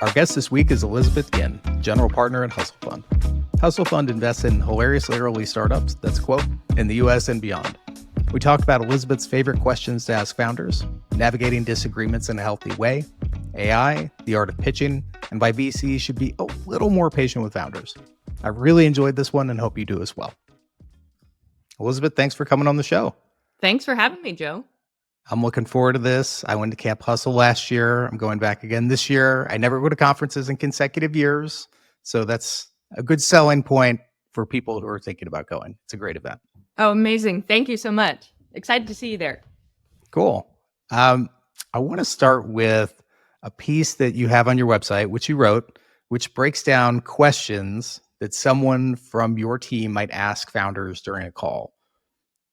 Our guest this week is Elizabeth Yin, general partner at Hustle Fund. Hustle Fund invests in hilariously early startups, that's a quote, in the US and beyond. We talked about Elizabeth's favorite questions to ask founders, navigating disagreements in a healthy way, AI, the art of pitching, and why VCs should be a little more patient with founders. I really enjoyed this one and hope you do as well. Elizabeth, thanks for coming on the show. Thanks for having me, Joe. I'm looking forward to this. I went to Camp Hustle last year. I'm going back again this year. I never go to conferences in consecutive years, so that's a good selling point for people who are thinking about going. It's a great event. Oh, amazing. Thank you so much. Excited to see you there. Cool. I want to start with a piece that you have on your website, which you wrote, which breaks down questions that someone from your team might ask founders during a call.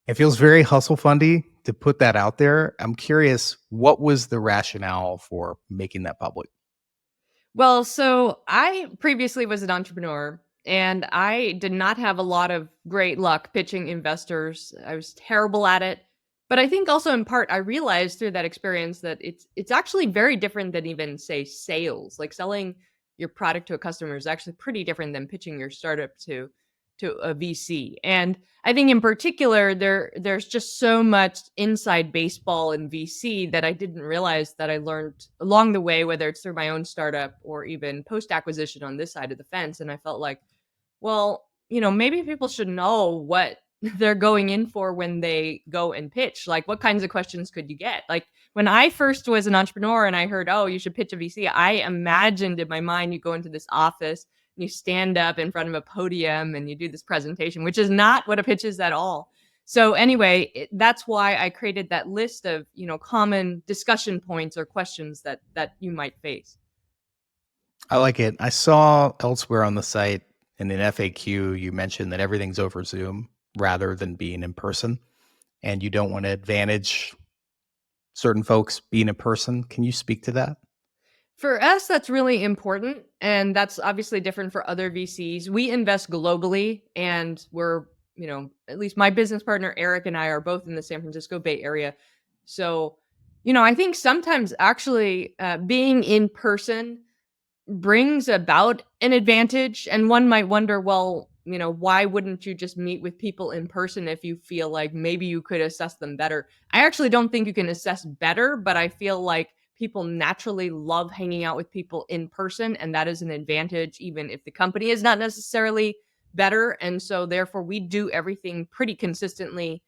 It feels very hustle fundy to put that out there. I'm curious, what was the rationale for making that public? Well, so I previously was an entrepreneur and I did not have a lot of great luck pitching investors. I was terrible at it. But I think also in part I realized through that experience that it's actually very different than even say sales. Like selling your product to a customer is actually pretty different than pitching your startup to a VC. And I think in particular there's just so much inside baseball in VC that I didn't realize that I learned along the way, whether it's through my own startup or even post acquisition on this side of the fence. And I felt like, well, maybe people should know what they're going in for when they go and pitch. Like, what kinds of questions could you get? Like, when I first was an entrepreneur and I heard, oh, you should pitch a VC, I imagined in my mind you go into this office and you stand up in front of a podium and you do this presentation, which is not what a pitch is at all. So anyway, that's why I created that list of, common discussion points or questions that you might face. I like it. I saw elsewhere on the site in an FAQ, you mentioned that everything's over Zoom rather than being in person, and you don't want to advantage certain folks being in person. Can you speak to that? For us, that's really important. And that's obviously different for other VCs. We invest globally and we're, at least my business partner, Eric, and I are both in the San Francisco Bay Area. So, I think sometimes actually being in person brings about an advantage. And one might wonder, well, why wouldn't you just meet with people in person if you feel like maybe you could assess them better? I actually don't think you can assess better, but I feel like people naturally love hanging out with people in person, and that is an advantage, even if the company is not necessarily better. And so, therefore, we do everything pretty consistently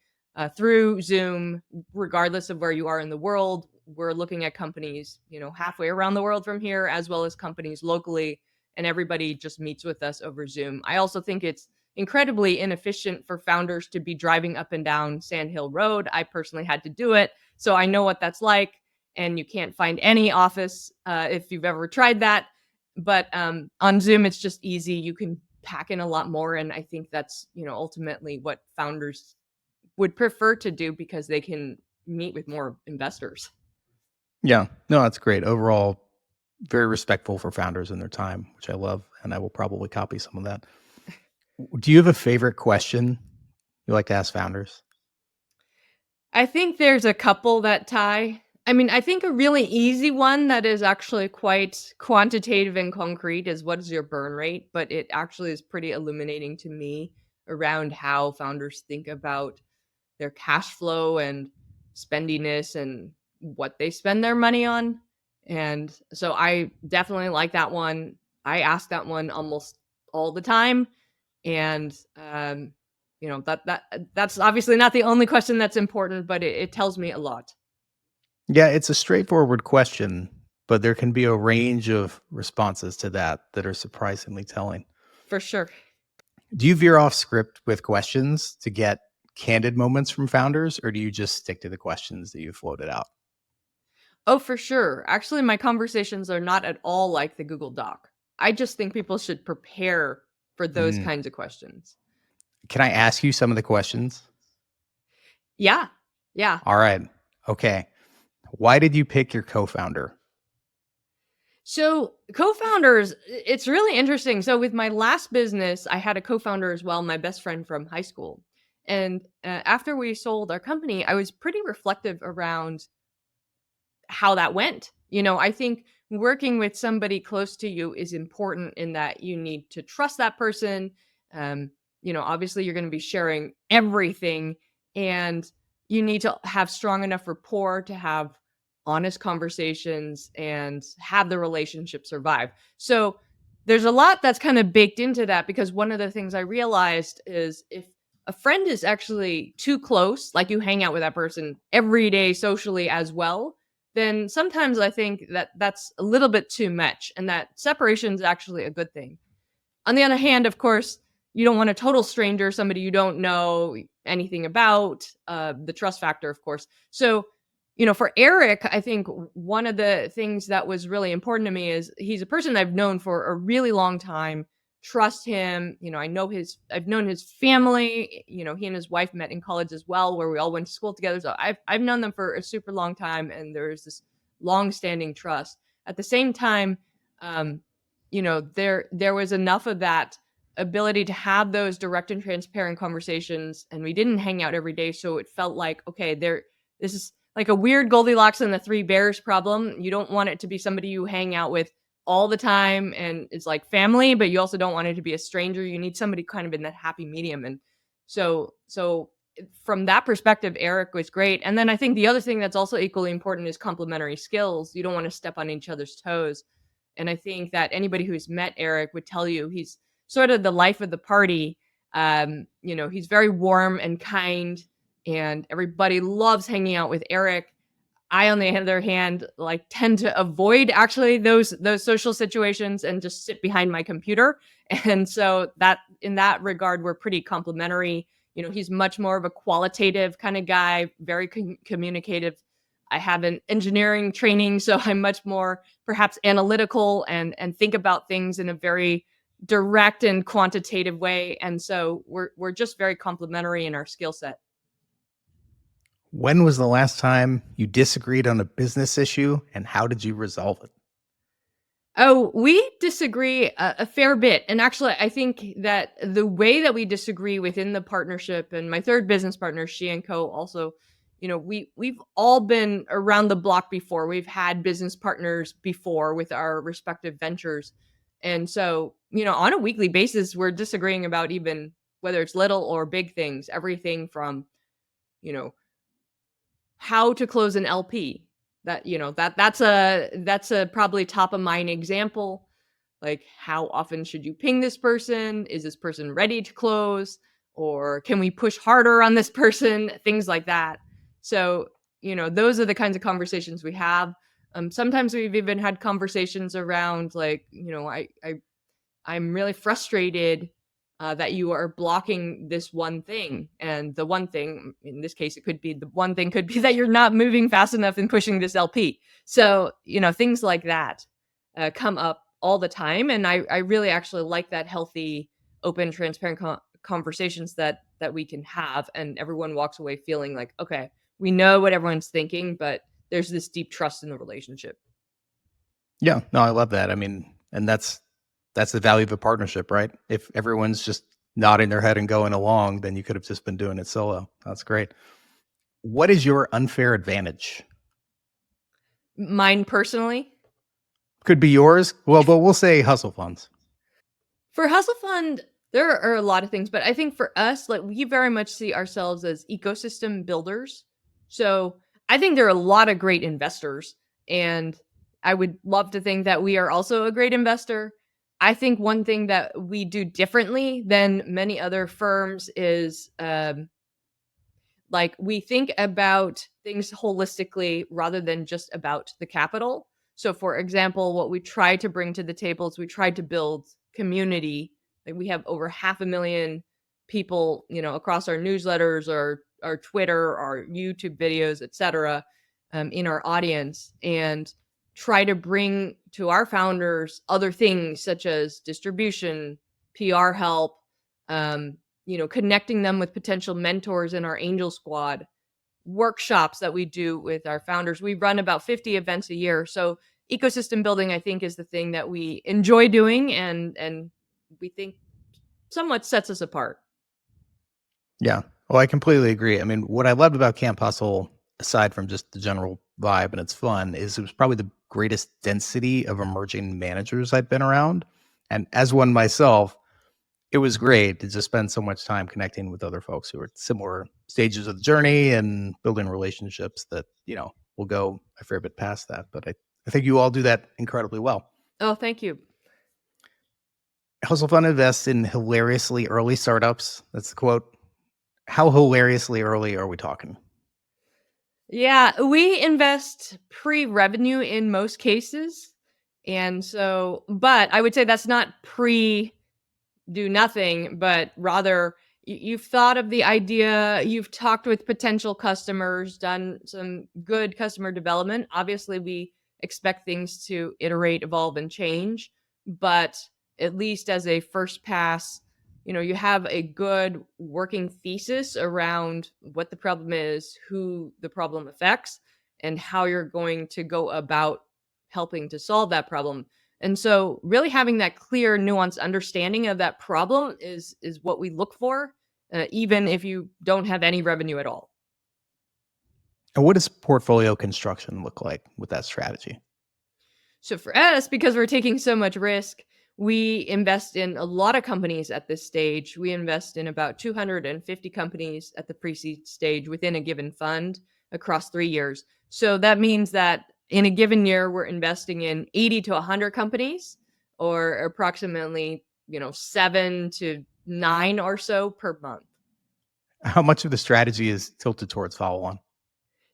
through Zoom, regardless of where you are in the world. We're looking at companies, halfway around the world from here, as well as companies locally, and everybody just meets with us over Zoom. I also think it's incredibly inefficient for founders to be driving up and down Sand Hill Road. I personally had to do it, so I know what that's like. And you can't find any office if you've ever tried that. But on Zoom, it's just easy. You can pack in a lot more, and I think that's ultimately what founders would prefer to do because they can meet with more investors. Yeah, no, that's great. Overall, very respectful for founders and their time, which I love, and I will probably copy some of that. Do you have a favorite question you like to ask founders? I think there's a couple that tie. I mean, I think a really easy one that is actually quite quantitative and concrete is what is your burn rate? But it actually is pretty illuminating to me around how founders think about their cash flow and spendiness and what they spend their money on. And so I definitely like that one. I ask that one almost all the time. And that's obviously not the only question that's important, but it tells me a lot. Yeah, it's a straightforward question, but there can be a range of responses to that are surprisingly telling. For sure. Do you veer off script with questions to get candid moments from founders, or do you just stick to the questions that you floated out? Oh, for sure. Actually, my conversations are not at all like the Google Doc. I just think people should prepare for those Mm. kinds of questions. Can I ask you some of the questions? Yeah. Yeah. All right. Okay. Why did you pick your co-founder? So, co-founders, it's really interesting. So, with my last business, I had a co-founder as well, my best friend from high school. And after we sold our company, I was pretty reflective around how that went. I think working with somebody close to you is important in that you need to trust that person. Obviously you're going to be sharing everything, and you need to have strong enough rapport to have honest conversations and have the relationship survive. So there's a lot that's kind of baked into that, because one of the things I realized is if a friend is actually too close, like you hang out with that person every day socially as well, then sometimes I think that that's a little bit too much, and that separation is actually a good thing. On the other hand, of course, you don't want a total stranger, somebody you don't know anything about, the trust factor, of course. So, for Eric, I think one of the things that was really important to me is he's a person I've known for a really long time. Trust him. I've known his family. He and his wife met in college as well, where we all went to school together. So I've known them for a super long time, and there's this long-standing trust. At the same time, um, there was enough of that ability to have those direct and transparent conversations, and we didn't hang out every day, so it felt like, okay, this is like a weird Goldilocks and the Three Bears problem. You don't want it to be somebody you hang out with all the time and it's like family, but you also don't want it to be a stranger. You need somebody kind of in that happy medium. And so from that perspective, Eric was great. And then I think the other thing that's also equally important is complementary skills. You don't want to step on each other's toes. And I think that anybody who's met Eric would tell you he's sort of the life of the party. He's very warm and kind, and everybody loves hanging out with Eric. I, on the other hand, like tend to avoid actually those social situations and just sit behind my computer. And so that in that regard, we're pretty complementary. He's much more of a qualitative kind of guy, very communicative. I have an engineering training, so I'm much more perhaps analytical and think about things in a very direct and quantitative way. And so we're just very complementary in our skill set. When was the last time you disagreed on a business issue, and how did you resolve it? Oh, we disagree a fair bit. And actually, I think that the way that we disagree within the partnership, and my third business partner, she and co, also, we've all been around the block before. We've had business partners before with our respective ventures. And so, on a weekly basis, we're disagreeing about even whether it's little or big things, everything from, you know, how to close an LP. That's a probably top of mind example. Like, how often should you ping this person? Is this person ready to close? Or can we push harder on this person? Things like that. So, those are the kinds of conversations we have. Sometimes we've even had conversations around like, I'm really frustrated that you are blocking this one thing. And the one thing, in this case, the one thing could be that you're not moving fast enough in pushing this LP. So, things like that come up all the time. And I really actually like that healthy, open, transparent conversations that we can have. And everyone walks away feeling like, okay, we know what everyone's thinking, but there's this deep trust in the relationship. Yeah, no, I love that. I mean, and that's the value of a partnership, right? If everyone's just nodding their head and going along, then you could have just been doing it solo. That's great. What is your unfair advantage? Mine personally, Could be yours. Well, but we'll say hustle funds. for Hustle Fund, there are a lot of things, but I think for us, like we very much see ourselves as ecosystem builders. So I think there are a lot of great investors, and I would love to think that we are also a great investor. I think one thing that we do differently than many other firms is like we think about things holistically rather than just about the capital. So for example, what we try to bring to the table is we try to build community. Like we have over 500,000 people, across our newsletters, our Twitter, our YouTube videos, etc., in our audience, and try to bring to our founders other things such as distribution, PR help, connecting them with potential mentors in our angel squad, workshops that we do with our founders. We run about 50 events a year. So ecosystem building, I think, is the thing that we enjoy doing and we think somewhat sets us apart. Yeah. Well, I completely agree. I mean, what I loved about Camp Hustle, aside from just the general vibe and it's fun is it was probably the greatest density of emerging managers I've been around. And as one myself, it was great to just spend so much time connecting with other folks who are at similar stages of the journey and building relationships that, will go a fair bit past that. But I think you all do that incredibly well. Oh, thank you. Hustle Fund invests in hilariously early startups. That's the quote. How hilariously early are we talking? Yeah, we invest pre-revenue in most cases. And so, but I would say that's not pre do nothing, but rather you've thought of the idea, you've talked with potential customers, done some good customer development. Obviously, we expect things to iterate, evolve, and change, but at least as a first pass, you have a good working thesis around what the problem is, who the problem affects, and how you're going to go about helping to solve that problem. And so really having that clear, nuanced understanding of that problem is what we look for, even if you don't have any revenue at all. And what does portfolio construction look like with that strategy? So for us, because we're taking so much risk, we invest in a lot of companies at this stage. We invest in about 250 companies at the pre-seed stage within a given fund across 3 years. So that means that in a given year, we're investing in 80 to 100 companies, or approximately, 7 to 9 or so per month. How much of the strategy is tilted towards follow on?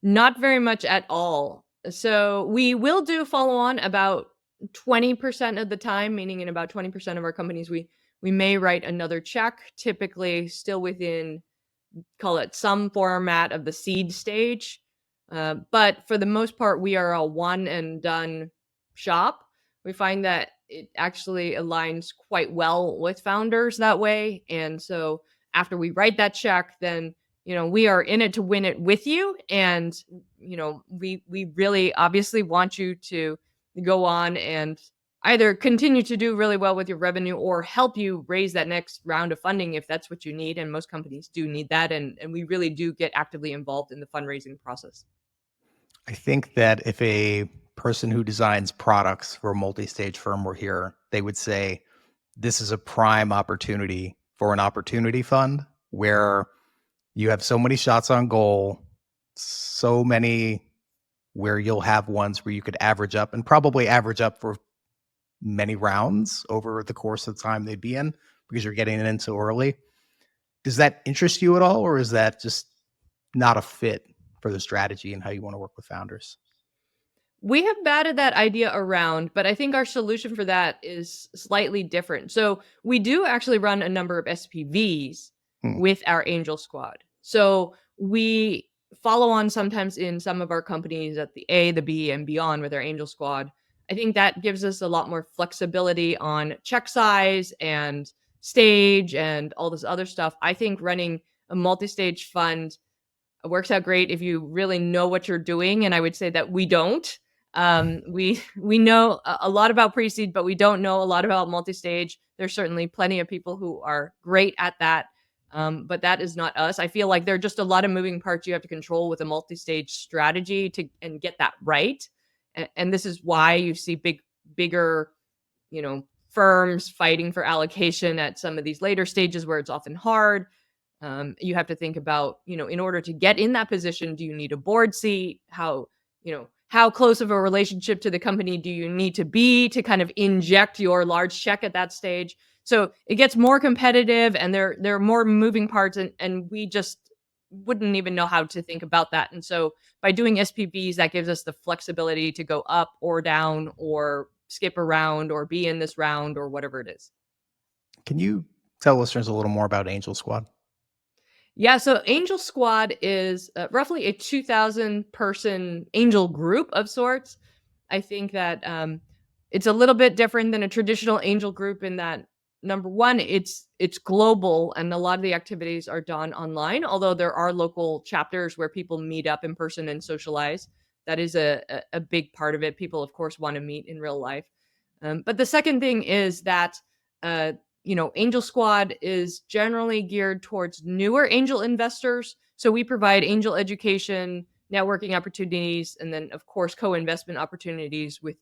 Not very much at all. So we will do follow on about 20% of the time, meaning in about 20% of our companies, we may write another check, typically still within, call it some format of the seed stage. But for the most part, we are a one and done shop. We find that it actually aligns quite well with founders that way. And so after we write that check, then we are in it to win it with you. And we really obviously want you to go on and either continue to do really well with your revenue or help you raise that next round of funding if that's what you need. And most companies do need that. And we really do get actively involved in the fundraising process. I think that if a person who designs products for a multi-stage firm were here, they would say this is a prime opportunity for an opportunity fund where you have so many shots on goal, so many where you'll have ones where you could average up and probably average up for many rounds over the course of the time they'd be in because you're getting in so early. Does that interest you at all, or is that just not a fit for the strategy and how you want to work with founders? We have batted that idea around, but I think our solution for that is slightly different. So we do actually run a number of SPVs Hmm. with our angel squad. So we follow on sometimes in some of our companies at the A, the B, and beyond with our angel squad. I think that gives us a lot more flexibility on check size and stage and all this other stuff. I think running a multi-stage fund works out great if you really know what you're doing, and I would say that we don't. We know a lot about pre-seed, but we don't know a lot about multi-stage. There's certainly plenty of people who are great at that, but that is not us. I feel like there are just a lot of moving parts you have to control with a multi-stage strategy to and get that right. And this is why you see bigger, firms fighting for allocation at some of these later stages where it's often hard. You have to think about, in order to get in that position, do you need a board seat? How close of a relationship to the company do you need to be to kind of inject your large check at that stage? So it gets more competitive and there are more moving parts and we just wouldn't even know how to think about that. And so by doing SPVs, that gives us the flexibility to go up or down or skip a round or be in this round or whatever it is. Can you tell listeners a little more about Angel Squad? Yeah, so Angel Squad is roughly a 2,000 person angel group of sorts. I think that it's a little bit different than a traditional angel group in that number one, it's global and a lot of the activities are done online. Although there are local chapters where people meet up in person and socialize. That is a big part of it. People, of course, want to meet in real life. But the second thing is that uh, Angel Squad is generally geared towards newer angel investors. So we provide angel education, networking opportunities, and then of course co-investment opportunities with,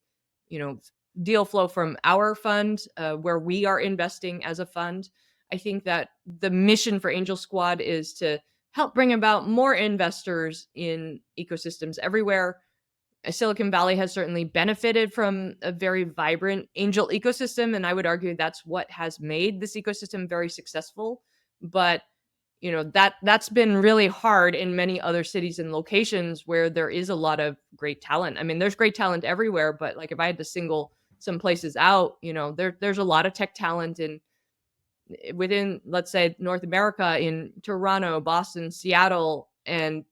deal flow from our fund, where we are investing as a fund. I think that the mission for Angel Squad is to help bring about more investors in ecosystems everywhere. Silicon Valley has certainly benefited from a very vibrant angel ecosystem, and I would argue that's what has made this ecosystem very successful. But that's been really hard in many other cities and locations where there is a lot of great talent. I mean, there's great talent everywhere, but like if I had to single some places out, there's a lot of tech talent within, let's say, North America, in Toronto, Boston, Seattle, and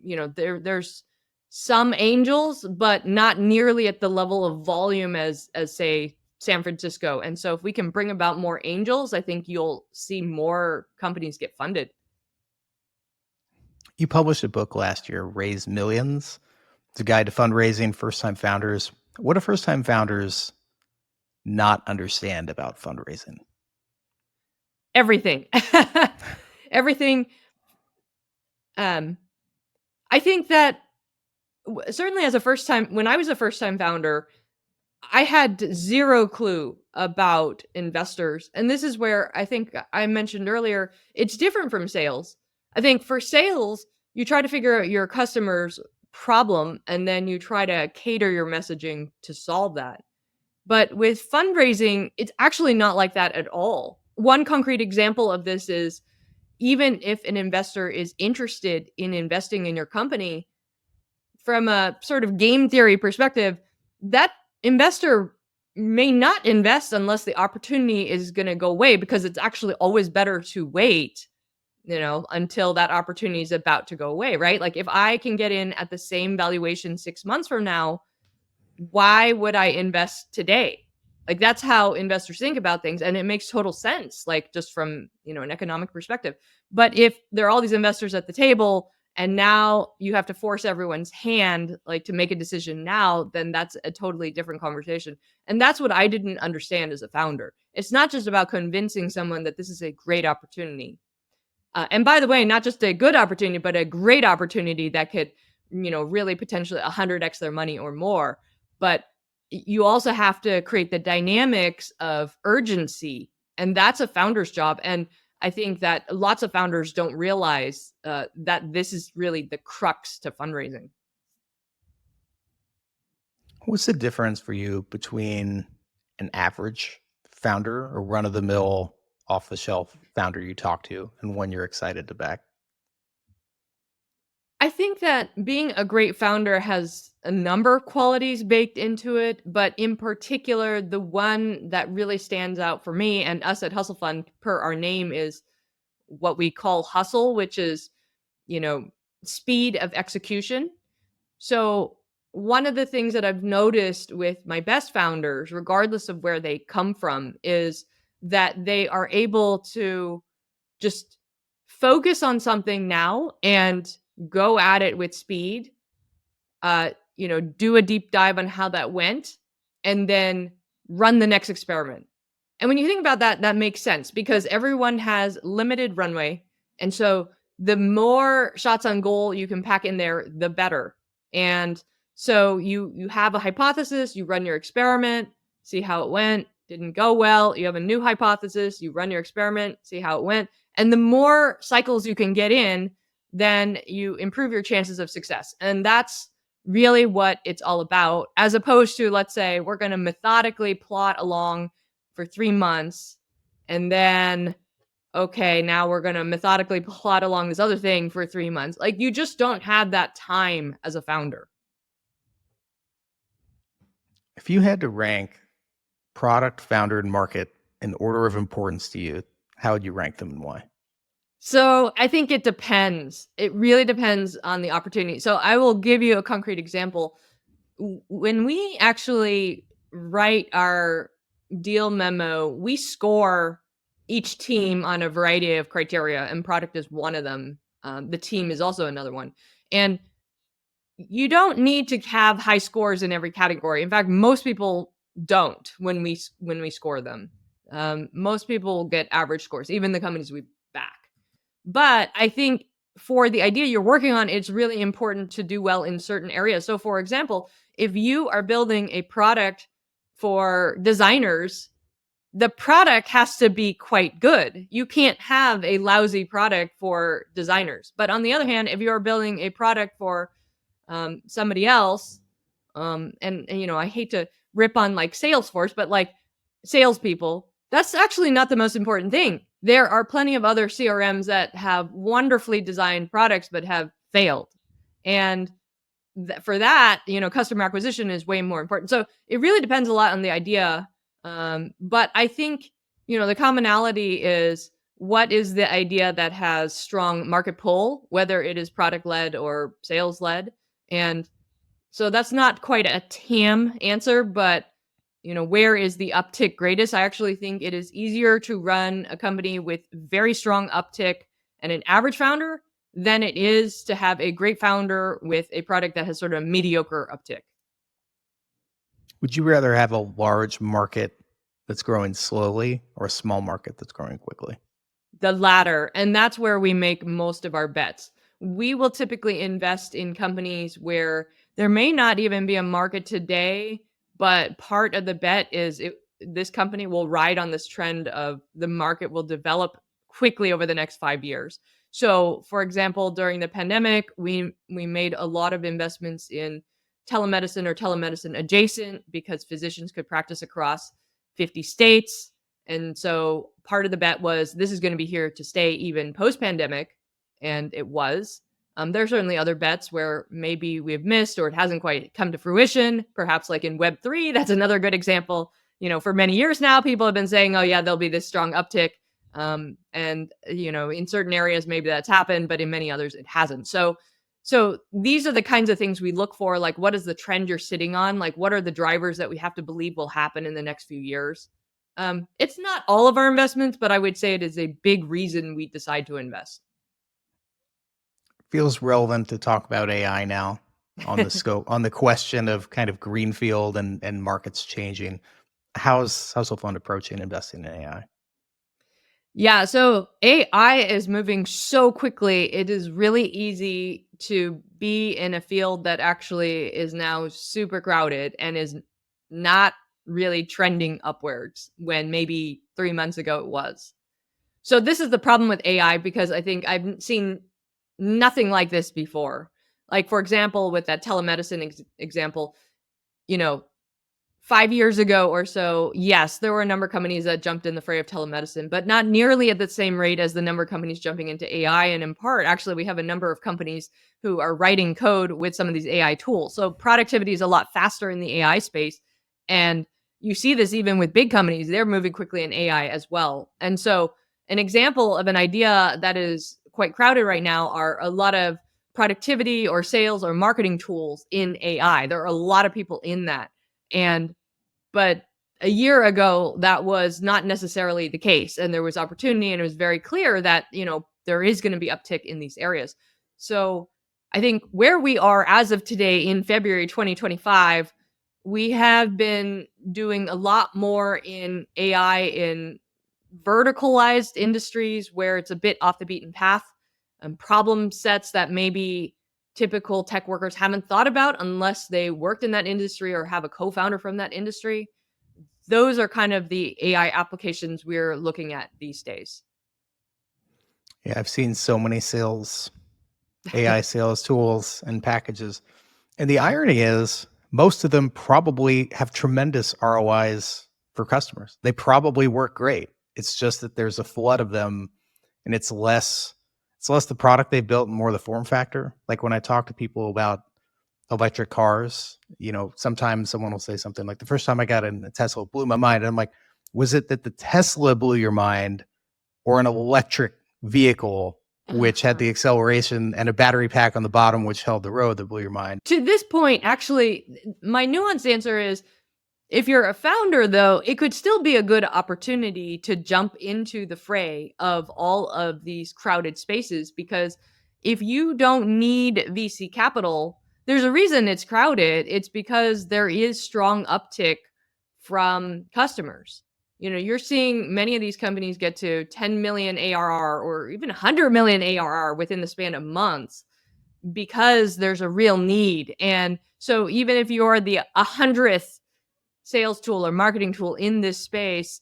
there's some angels, but not nearly at the level of volume as say San Francisco. And so if we can bring about more angels, I think you'll see more companies get funded. You published a book last year, Raise Millions. It's a guide to fundraising, first-time founders. What do first-time founders not understand about fundraising? Everything. Everything. I think that certainly as a first time, when I was a first time founder, I had zero clue about investors. And this is where I think I mentioned earlier, it's different from sales. I think for sales, you try to figure out your customer's problem and then you try to cater your messaging to solve that. But with fundraising, it's actually not like that at all. One concrete example of this is, even if an investor is interested in investing in your company, from a sort of game theory perspective, that investor may not invest unless the opportunity is going to go away, because it's actually always better to wait, until that opportunity is about to go away, right? Like if I can get in at the same valuation 6 months from now, why would I invest today? Like that's how investors think about things. And it makes total sense, like just from, an economic perspective. But if there are all these investors at the table and now you have to force everyone's hand, like to make a decision now, then that's a totally different conversation. And that's what I didn't understand as a founder. It's not just about convincing someone that this is a great opportunity. And by the way, not just a good opportunity, but a great opportunity that could, really potentially 100x their money or more. But you also have to create the dynamics of urgency. And that's a founder's job. And I think that lots of founders don't realize that this is really the crux to fundraising. What's the difference for you between an average founder or run-of-the-mill, off-the-shelf founder you talk to and one you're excited to back? I think that being a great founder has a number of qualities baked into it, but in particular, the one that really stands out for me and us at Hustle Fund, per our name, is what we call hustle, which is, you know, speed of execution. So, one of the things that I've noticed with my best founders, regardless of where they come from, is that they are able to just focus on something now and go at it with speed. Do a deep dive on how that went and then run the next experiment. And when you think about that, that makes sense because everyone has limited runway. And so the more shots on goal you can pack in there, the better. And so you have a hypothesis, you run your experiment, see how it went, didn't go well. You have a new hypothesis, you run your experiment, see how it went. And the more cycles you can get in, then you improve your chances of success. And that's really what it's all about, as opposed to, let's say, we're going to methodically plot along for 3 months and then, okay, now we're going to methodically plot along this other thing for 3 months. Like, you just don't have that time as a founder. If you had to rank product, founder, and market in order of importance to you, how would you rank them and why? So I think it depends. It really depends on the opportunity. So I will give you a concrete example. When we actually write our deal memo, we score each team on a variety of criteria, and product is one of them. The team is also another one. And you don't need to have high scores in every category. In fact, most people don't when we score them. Most people get average scores, even the companies we back. But I think for the idea you're working on, it's really important to do well in certain areas. So, for example, if you are building a product for designers, the product has to be quite good. You can't have a lousy product for designers. But on the other hand, if you're building a product for somebody else, and you know, I hate to rip on like Salesforce, but like salespeople, that's actually not the most important thing. There are plenty of other CRMs that have wonderfully designed products but have failed, and for that, you know, customer acquisition is way more important. So it really depends a lot on the idea. But I think, you know, the commonality is what is the idea that has strong market pull, whether it is product led or sales led. And so that's not quite a TAM answer, but you know, where is the uptick greatest? I actually think it is easier to run a company with very strong uptick and an average founder than it is to have a great founder with a product that has sort of a mediocre uptick. Would you rather have a large market that's growing slowly or a small market that's growing quickly? The latter, and that's where we make most of our bets. We will typically invest in companies where there may not even be a market today, but part of the bet is this company will ride on this trend of the market will develop quickly over the next 5 years. So, for example, during the pandemic, we made a lot of investments in telemedicine or telemedicine adjacent because physicians could practice across 50 states, and so part of the bet was this is going to be here to stay even post pandemic. And it was. There are certainly other bets where maybe we've missed or it hasn't quite come to fruition. Perhaps like in Web3, that's another good example. You know, for many years now, people have been saying, oh, yeah, there'll be this strong uptick. And, you know, in certain areas, maybe that's happened, but in many others, it hasn't. So these are the kinds of things we look for. Like, what is the trend you're sitting on? Like, what are the drivers that we have to believe will happen in the next few years? It's not all of our investments, but I would say it is a big reason we decide to invest. Feels relevant to talk about AI now on the scope, on the question of kind of greenfield and markets changing. How's Household Fund approaching investing in AI? Yeah, so AI is moving so quickly. It is really easy to be in a field that actually is now super crowded and is not really trending upwards when maybe 3 months ago it was. So this is the problem with AI because I think I've seen nothing like this before. Like for example, with that telemedicine example, you know, 5 years ago or so, yes, there were a number of companies that jumped in the fray of telemedicine, but not nearly at the same rate as the number of companies jumping into AI. And in part, actually, we have a number of companies who are writing code with some of these AI tools. So productivity is a lot faster in the AI space. And you see this even with big companies, they're moving quickly in AI as well. And so an example of an idea that is quite crowded right now are a lot of productivity or sales or marketing tools in AI. There are a lot of people in that. And but a year ago, that was not necessarily the case. And there was opportunity, and it was very clear that, you know, there is going to be uptick in these areas. So I think where we are as of today in February 2025, we have been doing a lot more in AI in verticalized industries where it's a bit off the beaten path, and problem sets that maybe typical tech workers haven't thought about unless they worked in that industry or have a co-founder from that industry. Those are kind of the AI applications we're looking at these days. Yeah, I've seen so many AI sales tools and packages. And the irony is, most of them probably have tremendous ROIs for customers. They probably work great. It's just that there's a flood of them, and it's less the product they built and more the form factor. Like when I talk to people about electric cars, you know, sometimes someone will say something like, the first time I got in a Tesla, it blew my mind. And I'm like, was it that the Tesla blew your mind or an electric vehicle which had the acceleration and a battery pack on the bottom which held the road that blew your mind? To this point, actually, my nuanced answer is if you're a founder, though, it could still be a good opportunity to jump into the fray of all of these crowded spaces because if you don't need VC capital, there's a reason it's crowded. It's because there is strong uptick from customers. You're seeing many of these companies get to 10 million ARR or even 100 million ARR within the span of months because there's a real need. And so even if you're the 100th sales tool or marketing tool in this space,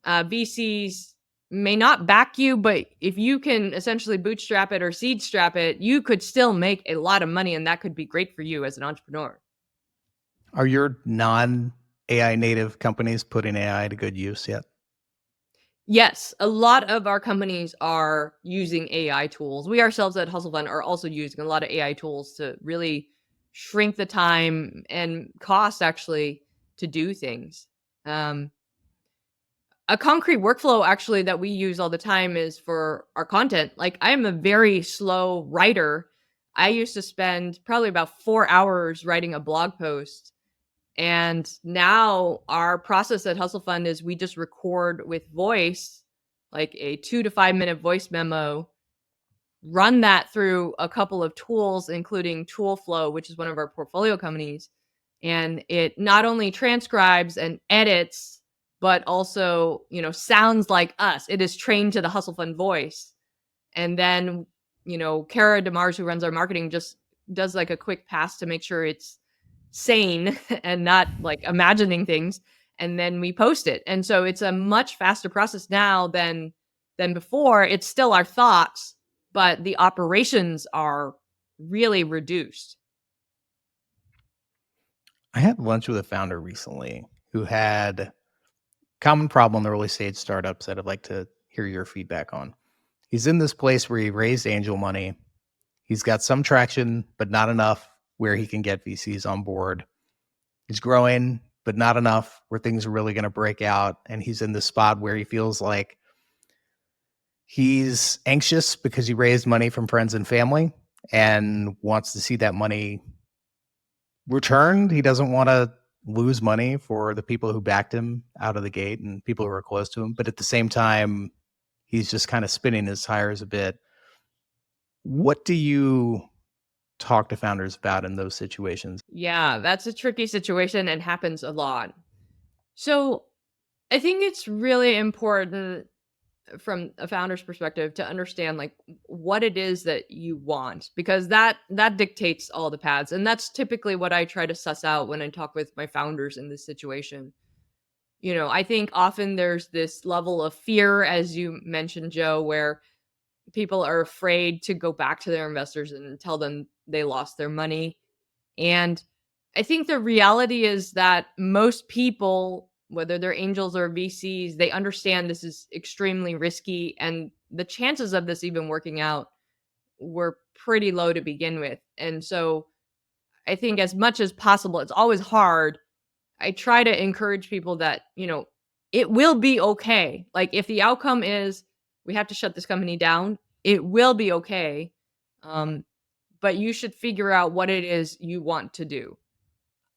VCs may not back you, but if you can essentially bootstrap it or seed strap it, you could still make a lot of money, and that could be great for you as an entrepreneur. Are your non-AI native companies putting AI to good use yet? Yes, a lot of our companies are using AI tools. We ourselves at Hustle Fund are also using a lot of AI tools to really shrink the time and cost actually to do things. Um, a concrete workflow actually that we use all the time is for our content. Like I am a very slow writer. I used to spend probably about 4 hours writing a blog post. And now our process at Hustle Fund is we just record with voice, like a 2 to 5 minute voice memo, run that through a couple of tools, including Toolflow, which is one of our portfolio companies. And it not only transcribes and edits, but also, sounds like us. It is trained to the Hustle Fund voice. And then, Kara DeMars, who runs our marketing, just does like a quick pass to make sure it's sane and not like imagining things, and then we post it. And so it's a much faster process now than before. It's still our thoughts, but the operations are really reduced. I had lunch with a founder recently who had common problem in the early stage startups that I'd like to hear your feedback on. He's in this place where he raised angel money. He's got some traction, but not enough where he can get VCs on board. He's growing, but not enough where things are really going to break out. And he's in this spot where he feels like he's anxious because he raised money from friends and family and wants to see that money returned. He doesn't want to lose money for the people who backed him out of the gate and people who are close to him. But at the same time, he's just kind of spinning his tires a bit. What do you talk to founders about in those situations? Yeah, that's a tricky situation and happens a lot. So I think it's really important from a founder's perspective to understand like what it is that you want, because that dictates all the paths, and that's typically what I try to suss out when I talk with my founders in this situation. I think often there's this level of fear, as you mentioned, Joe, where people are afraid to go back to their investors and tell them they lost their money. And I think the reality is that most people, whether they're angels or VCs, they understand this is extremely risky, and the chances of this even working out were pretty low to begin with. And so I think as much as possible, it's always hard. I try to encourage people that, it will be okay. Like if the outcome is we have to shut this company down, it will be okay. Um, but you should figure out what it is you want to do.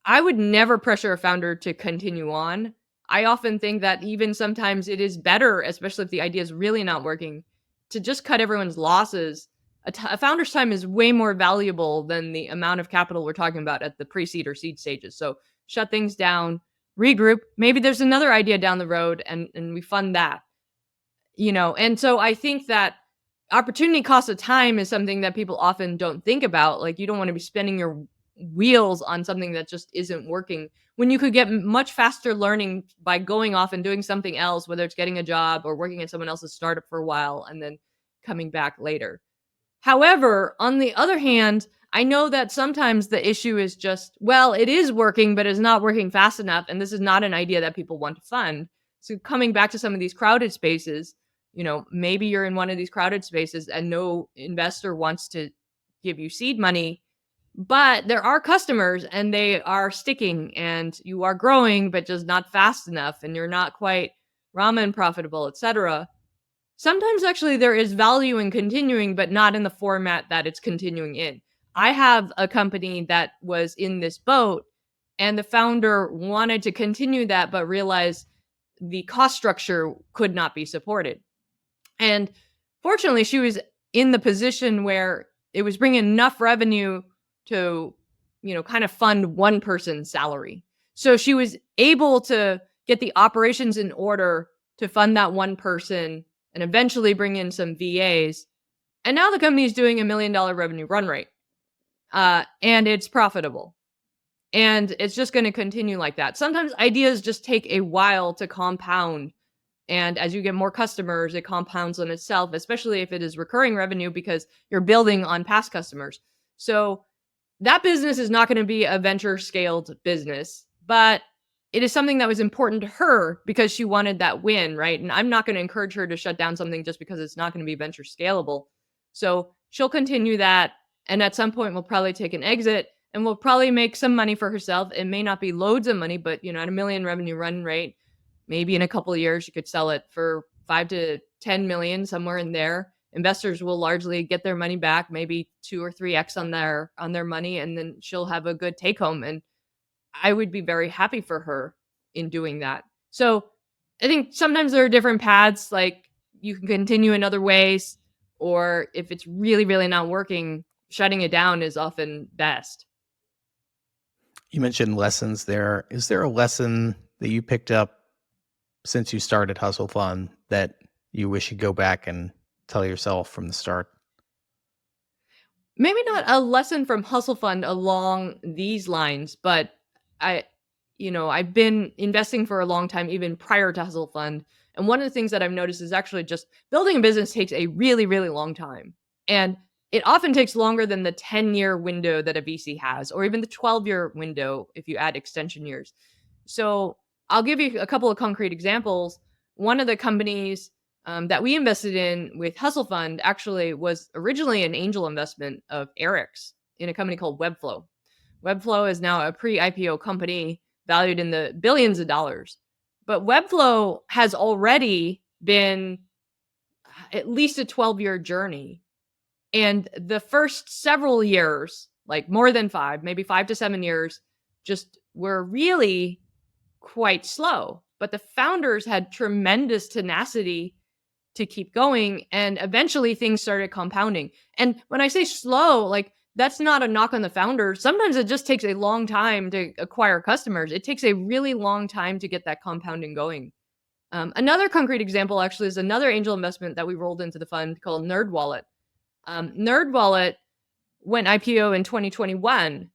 I would never pressure a founder to continue on. I often think that even sometimes it is better, especially if the idea is really not working, to just cut everyone's losses. A founder's time is way more valuable than the amount of capital we're talking about at the pre-seed or seed stages. So shut things down, regroup. Maybe there's another idea down the road and we fund that. And so I think that opportunity cost of time is something that people often don't think about. Like you don't want to be spending your wheels on something that just isn't working when you could get much faster learning by going off and doing something else, whether it's getting a job or working at someone else's startup for a while and then coming back later. However, on the other hand, I know that sometimes the issue is just, well, it is working, but it's not working fast enough. And this is not an idea that people want to fund. So coming back to some of these crowded spaces, maybe you're in one of these crowded spaces and no investor wants to give you seed money, but there are customers and they are sticking and you are growing, but just not fast enough and you're not quite ramen profitable, etc. Sometimes actually there is value in continuing, but not in the format that it's continuing in. I have a company that was in this boat and the founder wanted to continue that, but realized the cost structure could not be supported. And fortunately, she was in the position where it was bringing enough revenue to, kind of fund one person's salary. So she was able to get the operations in order to fund that one person and eventually bring in some VAs. And now the company is doing $1 million revenue run rate, and it's profitable. And it's just going to continue like that. Sometimes ideas just take a while to compound. And as you get more customers, it compounds on itself, especially if it is recurring revenue because you're building on past customers. So that business is not going to be a venture scaled business, but it is something that was important to her because she wanted that win, right? And I'm not going to encourage her to shut down something just because it's not going to be venture scalable. So she'll continue that. And at some point, we'll probably take an exit and will probably make some money for herself. It may not be loads of money, but at $1 million revenue run rate, maybe in a couple of years, you could sell it for 5 to 10 million, somewhere in there. Investors will largely get their money back, maybe 2 or 3x on their money, and then she'll have a good take home. And I would be very happy for her in doing that. So I think sometimes there are different paths, like you can continue in other ways, or if it's really, really not working, shutting it down is often best. You mentioned lessons there. Is there a lesson that you picked up since you started Hustle Fund that you wish you'd go back and tell yourself from the start? Maybe not a lesson from Hustle Fund along these lines, but I, I've been investing for a long time, even prior to Hustle Fund. And one of the things that I've noticed is actually just building a business takes a really, really long time. And it often takes longer than the 10-year window that a VC has, or even the 12-year window if you add extension years. So I'll give you a couple of concrete examples. One of the companies that we invested in with Hustle Fund actually was originally an angel investment of Eric's in a company called Webflow. Webflow is now a pre-IPO company valued in the billions of dollars. But Webflow has already been at least a 12-year journey. And the first several years, like more than 5, maybe 5 to 7 years, just were really quite slow. But the founders had tremendous tenacity to keep going. And eventually things started compounding. And when I say slow, like that's not a knock on the founders. Sometimes it just takes a long time to acquire customers. It takes a really long time to get that compounding going. Another concrete example actually is another angel investment that we rolled into the fund called NerdWallet. NerdWallet went IPO in 2021,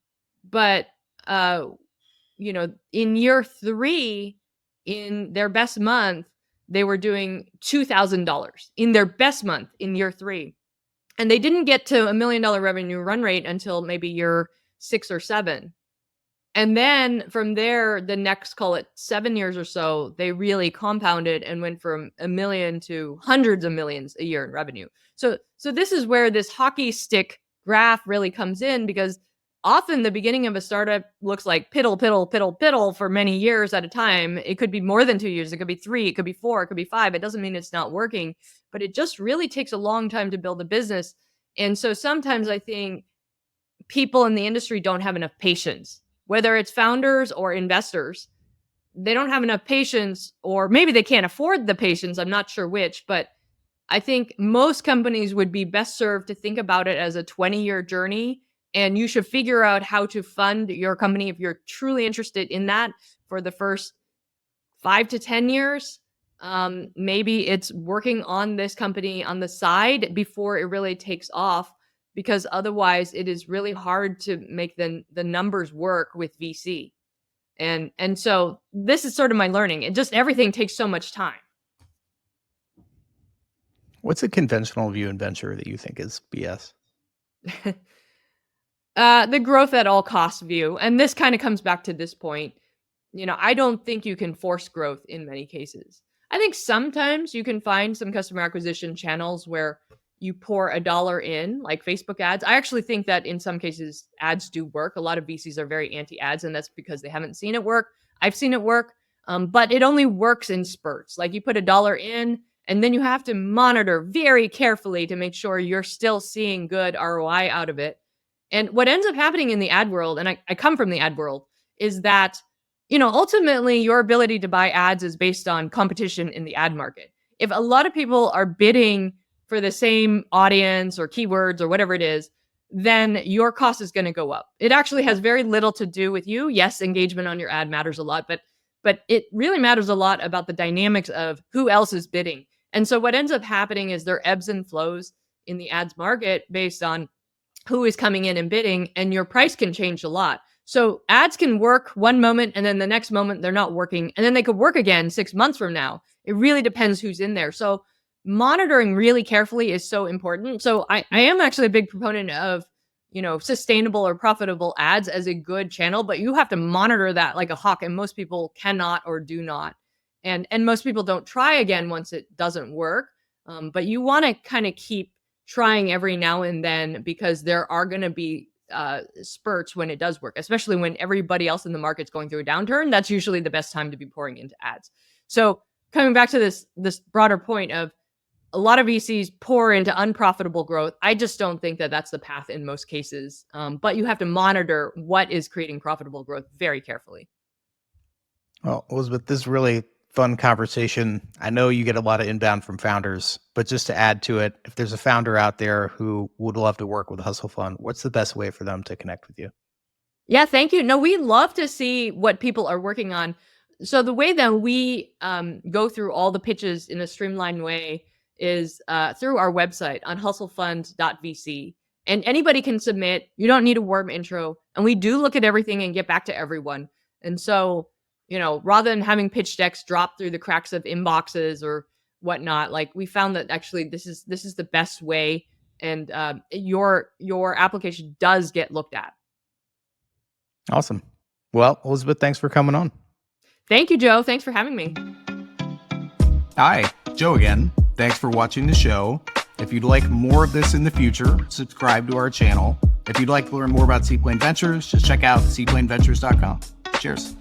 but in year 3, in their best month, they were doing $2,000 in their best month in year 3. And they didn't get to $1 million revenue run rate until maybe year 6 or 7. And then from there, the next, call it 7 years or so, they really compounded and went from $1 million to hundreds of millions a year in revenue. So this is where this hockey stick graph really comes in, because often the beginning of a startup looks like piddle, piddle, piddle, piddle for many years at a time. It could be more than 2 years. It could be 3, it could be 4, it could be 5. It doesn't mean it's not working, but it just really takes a long time to build a business. And so sometimes I think people in the industry don't have enough patience, whether it's founders or investors. They don't have enough patience, or maybe they can't afford the patience. I'm not sure which, but I think most companies would be best served to think about it as a 20-year journey. And you should figure out how to fund your company if you're truly interested in that for the first 5 to 10 years. Maybe it's working on this company on the side before it really takes off, because otherwise it is really hard to make the numbers work with VC. And so this is sort of my learning. It just, everything takes so much time. What's a conventional view in venture that you think is BS? The growth at all costs view. And this kind of comes back to this point. I don't think you can force growth in many cases. I think sometimes you can find some customer acquisition channels where you pour $1 in, like Facebook ads. I actually think that in some cases ads do work. A lot of VCs are very anti-ads, and that's because they haven't seen it work. I've seen it work, but it only works in spurts. Like you put $1 in, and then you have to monitor very carefully to make sure you're still seeing good ROI out of it. And what ends up happening in the ad world, and I come from the ad world, is that, ultimately your ability to buy ads is based on competition in the ad market. If a lot of people are bidding for the same audience or keywords or whatever it is, then your cost is going to go up. It actually has very little to do with you. Yes, engagement on your ad matters a lot, but but it really matters a lot about the dynamics of who else is bidding. And so what ends up happening is there ebbs and flows in the ads market based on who is coming in and bidding, and your price can change a lot. So ads can work one moment and then the next moment they're not working, and then they could work again 6 months from now. It really depends who's in there. So monitoring really carefully is so important. So I am actually a big proponent of, sustainable or profitable ads as a good channel, but you have to monitor that like a hawk, and most people cannot or do not. And most people don't try again once it doesn't work. But you want to kind of keep trying every now and then, because there are going to be spurts when it does work, especially when everybody else in the market's going through a downturn. That's usually the best time to be pouring into ads. So coming back to this broader point of a lot of VCs pour into unprofitable growth, I just don't think that that's the path in most cases. But you have to monitor what is creating profitable growth very carefully. Well, Elizabeth, this is really fun conversation. I know you get a lot of inbound from founders, but just to add to it, if there's a founder out there who would love to work with Hustle Fund, what's the best way for them to connect with you? Yeah, thank you. No, we love to see what people are working on. So the way that we go through all the pitches in a streamlined way is through our website on hustlefund.vc. And anybody can submit. You don't need a warm intro. And we do look at everything and get back to everyone. And so, rather than having pitch decks drop through the cracks of inboxes or whatnot, like, we found that actually this is the best way, and your application does get looked at. Awesome. Well, Elizabeth, thanks for coming on. Thank you, Joe. Thanks for having me. Hi, Joe again. Thanks for watching the show. If you'd like more of this in the future, subscribe to our channel. If you'd like to learn more about Seaplane Ventures, just check out seaplaneventures.com. Cheers.